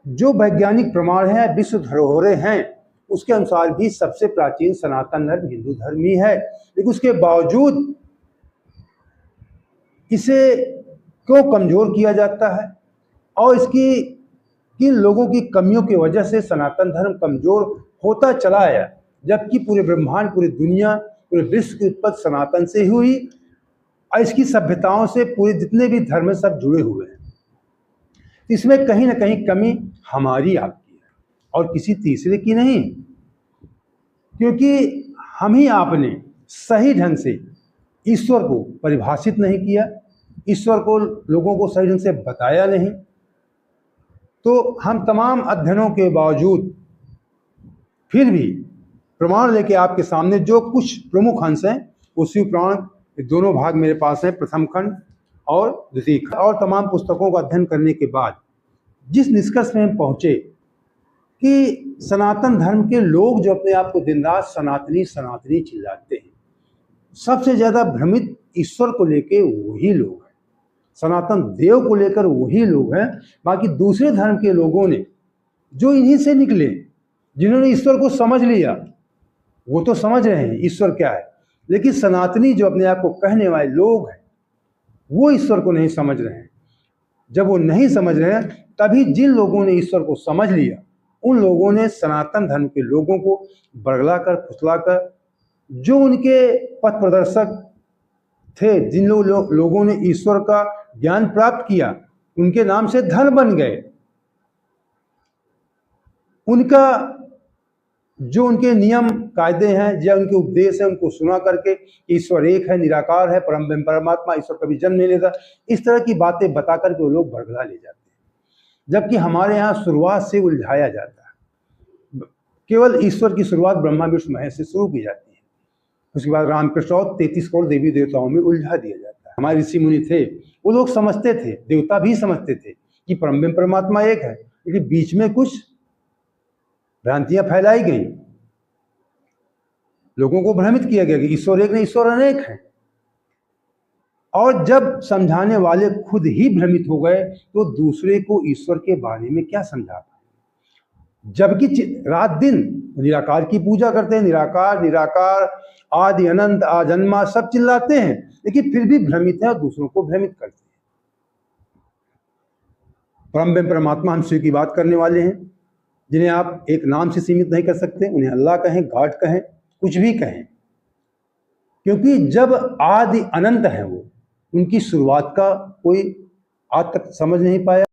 जो वैज्ञानिक प्रमाण है, विश्व धरोहरें हैं, उसके अनुसार भी सबसे प्राचीन सनातन धर्म हिंदू धर्म ही है। लेकिन उसके बावजूद इसे क्यों कमजोर किया जाता है और इसकी किन लोगों की कमियों की वजह से सनातन धर्म कमजोर होता चला आया, जबकि पूरे ब्रह्मांड, पूरी दुनिया, पूरे विश्व की उत्पत्ति सनातन से हुई और इसकी सभ्यताओं से पूरे जितने भी धर्म सब जुड़े हुए हैं। इसमें कहीं ना कहीं कमी हमारी आपकी है और किसी तीसरे की नहीं, क्योंकि हम ही आपने सही ढंग से ईश्वर को परिभाषित नहीं किया, ईश्वर को लोगों को सही ढंग से बताया नहीं। तो हम तमाम अध्ययनों के बावजूद फिर भी प्रमाण लेके आपके सामने जो कुछ प्रमुख अंश हैं, वो शिव पुराण दोनों भाग मेरे पास हैं, प्रथम खंड और द्वितीय खंड, और तमाम पुस्तकों का अध्ययन करने के बाद जिस निष्कर्ष में हम पहुंचे कि सनातन धर्म के लोग जो अपने आप को दिन रात सनातनी सनातनी चिल्लाते हैं, सबसे ज्यादा भ्रमित ईश्वर को लेके वही लोग हैं, सनातन देव को लेकर वही लोग हैं। बाकी दूसरे धर्म के लोगों ने जो इन्हीं से निकले, जिन्होंने ईश्वर को समझ लिया, वो तो समझ रहे हैं ईश्वर क्या है, लेकिन सनातनी जो अपने आप को कहने वाले लोग हैं, वो ईश्वर को नहीं समझ रहे हैं। जब वो नहीं समझ रहे हैं, तभी जिन लोगों ने ईश्वर को समझ लिया, उन लोगों ने सनातन धर्म के लोगों को बरगला कर, फुसला कर, जो उनके पथ प्रदर्शक थे, जिन लोगों ने ईश्वर का ज्ञान प्राप्त किया, उनके नाम से धर्म बन गए। उनका जो उनके नियम कायदे हैं या उनके उपदेश हैं, उनको सुना करके ईश्वर एक है, निराकार है, परमात्मा, ईश्वर कभी जन्म नहीं लेता, इस तरह की बातें बता करके वो लोग बरगला ले जाते हैं। जबकि हमारे यहाँ शुरुआत से उलझाया जाता है। केवल ईश्वर की शुरुआत ब्रह्मा विष्णु महेश से शुरू की जाती है, उसके बाद रामकृष्ण और 33 करोड़ देवी देवताओं में उलझा दिया जाता है। हमारे ऋषि मुनि थे, वो लोग समझते थे, देवता भी समझते थे कि परमात्मा एक है, लेकिन बीच में कुछ भ्रांतियां फैलाई गई, लोगों को भ्रमित किया गया कि ईश्वर एक नहीं, ईश्वर अनेक है। और जब समझाने वाले खुद ही भ्रमित हो गए, तो दूसरे को ईश्वर के बारे में क्या समझा पाए। जबकि रात दिन निराकार की पूजा करते हैं, निराकार निराकार, आदि अनंत, आजन्मा, सब चिल्लाते हैं, लेकिन फिर भी भ्रमित है और दूसरों को भ्रमित करते हैं। परमात्मा हम शिव की बात करने वाले हैं, जिन्हें आप एक नाम से सीमित नहीं कर सकते। उन्हें अल्लाह कहें, गॉड कहें, कुछ भी कहें, क्योंकि जब आदि अनंत है वो, उनकी शुरुआत का कोई आज तक समझ नहीं पाया।